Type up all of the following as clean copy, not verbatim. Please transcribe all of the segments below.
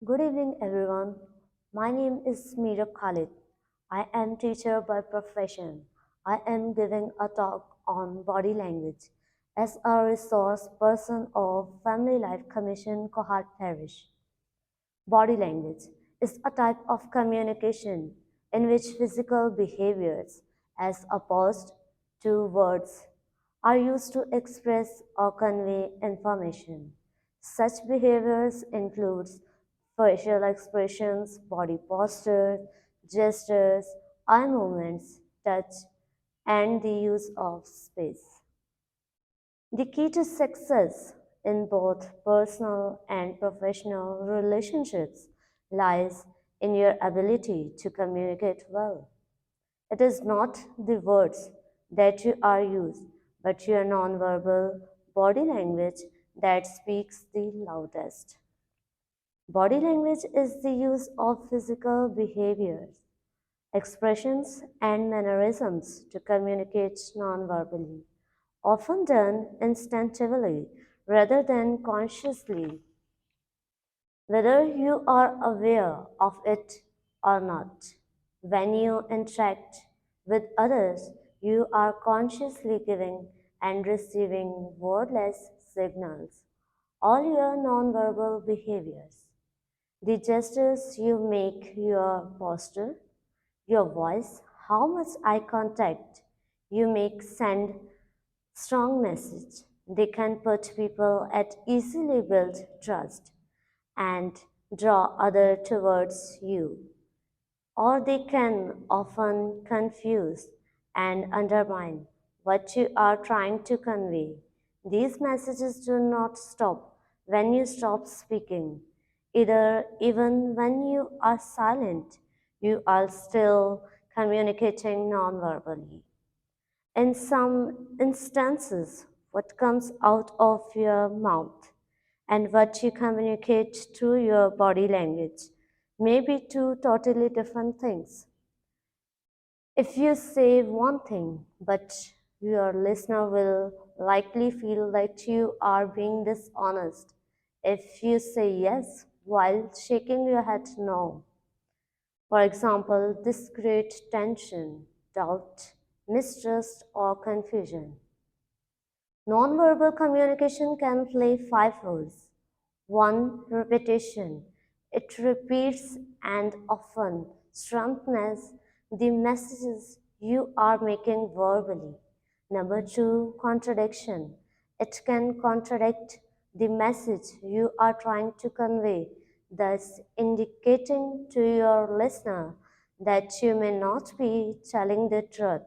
Good evening, everyone. My name is MERAB KHALID. I am teacher by profession. I am giving a talk on body language as a resource person of Family Life Commission Kohat Parish. Body language is a type of communication in which physical behaviors, as opposed to words, are used to express or convey information. Such behaviors include facial expressions, body posture, gestures, eye movements, touch, and the use of space. The key to success in both personal and professional relationships lies in your ability to communicate well. It is not the words that you are used, but your nonverbal body language that speaks the loudest. Body language is the use of physical behaviors, expressions, and mannerisms to communicate nonverbally, often done instinctively rather than consciously. Whether you are aware of it or not, when you interact with others, you are consciously giving and receiving wordless signals. All your nonverbal behaviors, the gestures you make, your posture, your voice, how much eye contact you make send strong message. They can put people at easily build trust and draw other towards you, or they can often confuse and undermine what you are trying to convey. These messages do not stop when you stop speaking. Either even when you are silent, you are still communicating nonverbally. In some instances, what comes out of your mouth and what you communicate through your body language may be two totally different things. If you say one thing, but your listener will likely feel that you are being dishonest if you say yes while shaking your head no. For example, this creates tension, doubt, mistrust, or confusion. Nonverbal communication can play five roles. 1. Repetition. It repeats and often strengthens the messages you are making verbally. Number 2. Contradiction. It can contradict the message you are trying to convey, thus indicating to your listener that you may not be telling the truth.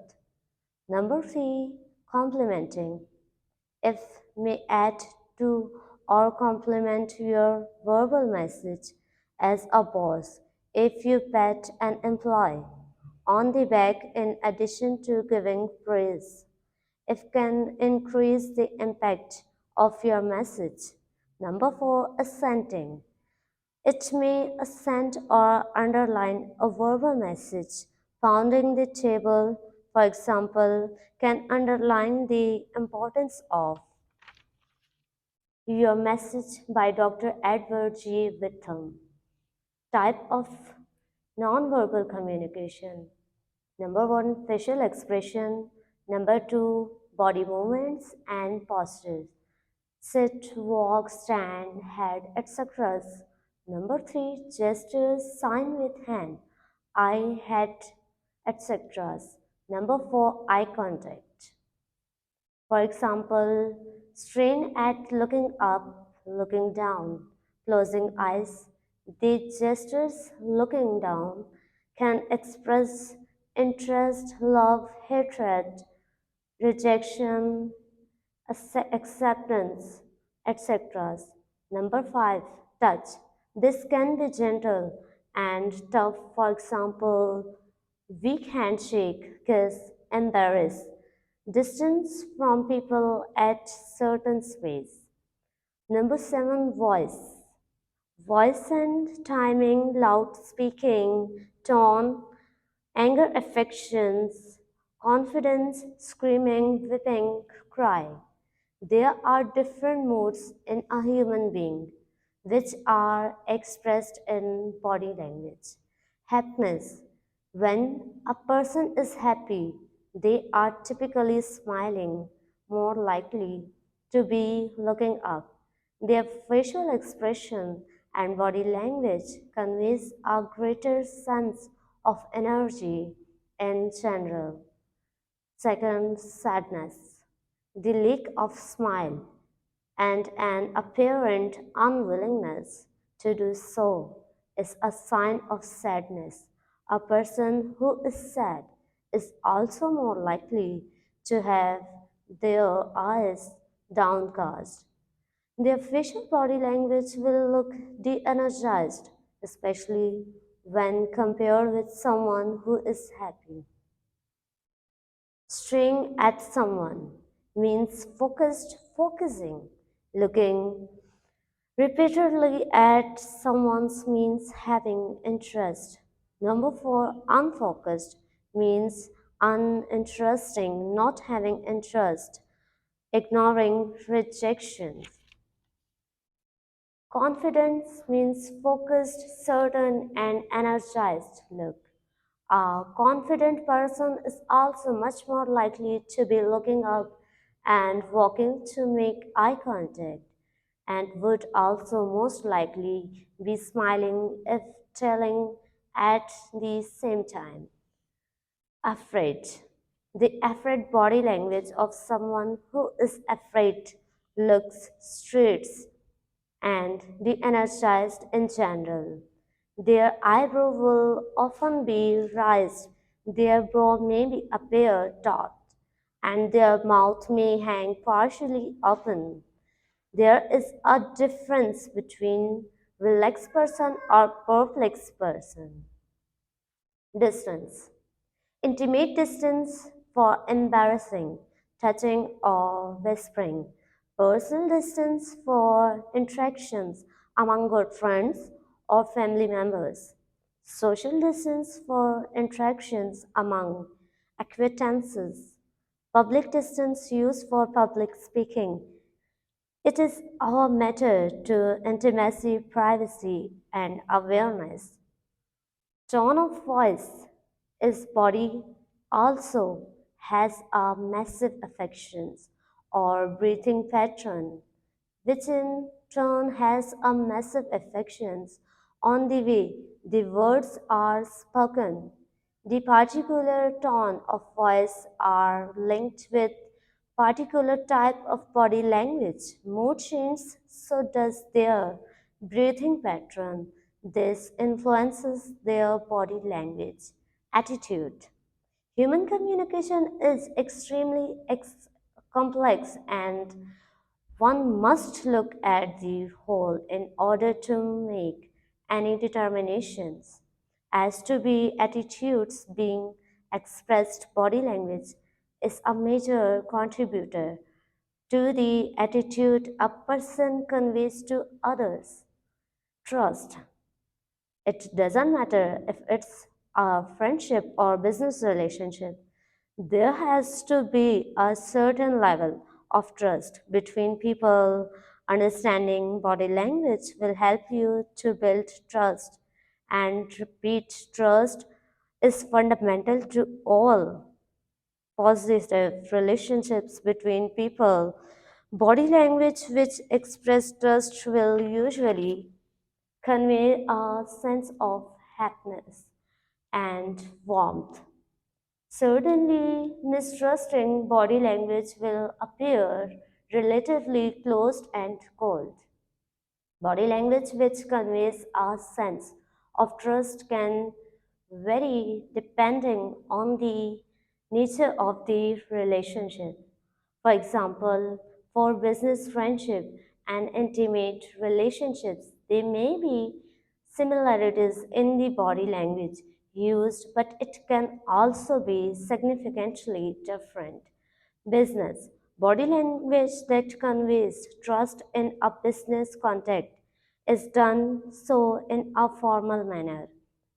Number 3. Complementing. If may add to or complement your verbal message as a boss, if you pat an employee on the back in addition to giving praise, it can increase the impact of your message. Number 4, assenting. It may accent or underline a verbal message. Pounding the table, for example, can underline the importance of your message by Dr. Edward G. Witham. Type of nonverbal communication. Number 1, facial expression. Number 2, body movements and postures. Sit, walk, stand, head, etc. Number 3, gestures, sign with hand, eye, head, etc. Number 4, eye contact. For example, strain at looking up, looking down, closing eyes. The gestures looking down can express interest, love, hatred, rejection, acceptance, etc. Number 5, touch. This can be gentle and tough, for example, weak handshake, kiss, embarrass, distance from people at certain space. Number 7, voice. Voice and timing, loud speaking, tone, anger affections, confidence, screaming, weeping, cry. There are different moods in a human being. which are expressed in body language. Happiness. When a person is happy, they are typically smiling, more likely to be looking up. Their facial expression and body language conveys a greater sense of energy in general. Second, sadness. The lack of smile and an apparent unwillingness to do so is a sign of sadness. A person who is sad is also more likely to have their eyes downcast. Their facial body language will look de energized, especially when compared with someone who is happy. Staring at someone means focusing, looking repeatedly at someone's means having interest. Number four, unfocused means uninteresting, not having interest, ignoring rejection. Confidence means focused, certain, and energized look. A confident person is also much more likely to be looking up and walking to make eye contact, and would also most likely be smiling if telling at the same time. Afraid. The afraid body language of someone who is afraid looks straight and de-energized in general. Their eyebrow will often be raised, their brow may be appear taut, and their mouth may hang partially open. There is a difference between relaxed person or perplexed person. Distance. Intimate distance for embarrassing, touching or whispering. Personal distance for interactions among good friends or family members. Social distance for interactions among acquaintances. Public distance used for public speaking. It is our matter to intimacy, privacy, and awareness. Tone of voice is body also has a massive affections or breathing pattern, which in turn has a massive affections on the way the words are spoken. The particular tone of voice are linked with particular type of body language. Mood changes, so does their breathing pattern. This influences their body language. Attitude. Human communication is extremely complex and one must look at the whole in order to make any determinations. As to be attitudes being expressed, body language is a major contributor to the attitude a person conveys to others. Trust. It doesn't matter if it's a friendship or business relationship. There has to be a certain level of trust between people. Understanding body language will help you to build trust. And repeat, trust is fundamental to all positive relationships between people. Body language which express trust will usually convey a sense of happiness and warmth. Certainly, mistrusting body language will appear relatively closed and cold. Body language which conveys a sense of trust can vary depending on the nature of the relationship. For example, for business friendship and intimate relationships, there may be similarities in the body language used, but it can also be significantly different. Business. Body language that conveys trust in a business context is done so in a formal manner.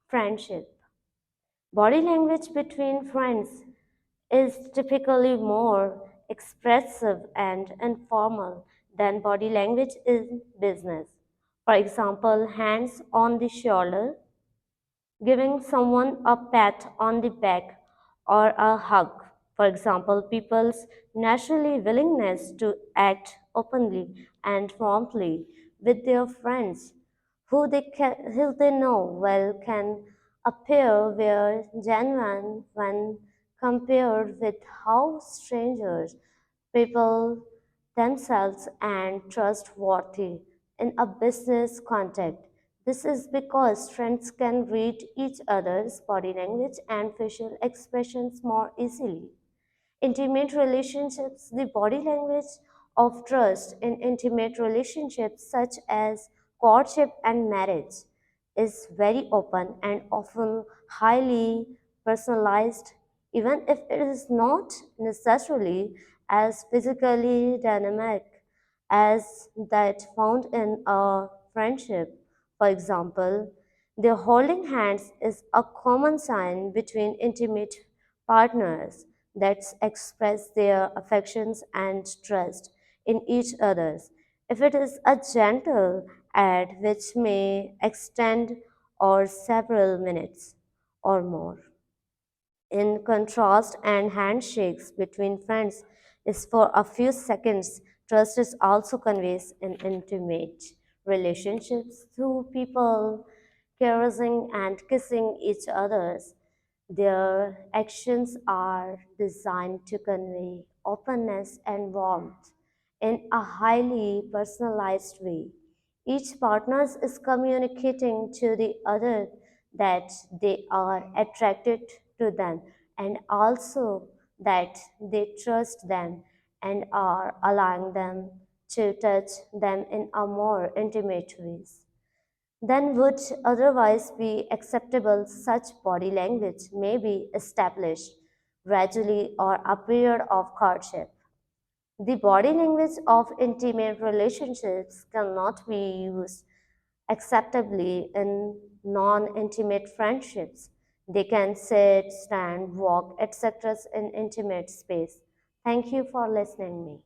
Friendship. Body language between friends is typically more expressive and informal than body language in business. For example, hands on the shoulder, giving someone a pat on the back or a hug. For example, people's naturally willingness to act openly and warmly with their friends who they know well can appear very genuine when compared with how strangers people themselves and trustworthy in a business context. This is because friends can read each other's body language and facial expressions more easily. Intimate relationships, the body language of trust in intimate relationships such as courtship and marriage is very open and often highly personalized, even if it is not necessarily as physically dynamic as that found in a friendship. For example, the holding hands is a common sign between intimate partners that express their affections and trust in each other's. If it is a gentle act which may extend or several minutes or more. In contrast, and handshakes between friends is for a few seconds. Trust is also conveys in intimate relationships through people caressing and kissing each others. Their actions are designed to convey openness and warmth in a highly personalized way. Each partner is communicating to the other that they are attracted to them and also that they trust them and are allowing them to touch them in a more intimate ways than would otherwise be acceptable. Such body language may be established gradually or a period of courtship. The body language of intimate relationships cannot be used acceptably in non intimate friendships. They can sit, stand, walk, etc. in intimate space. Thank you for listening me.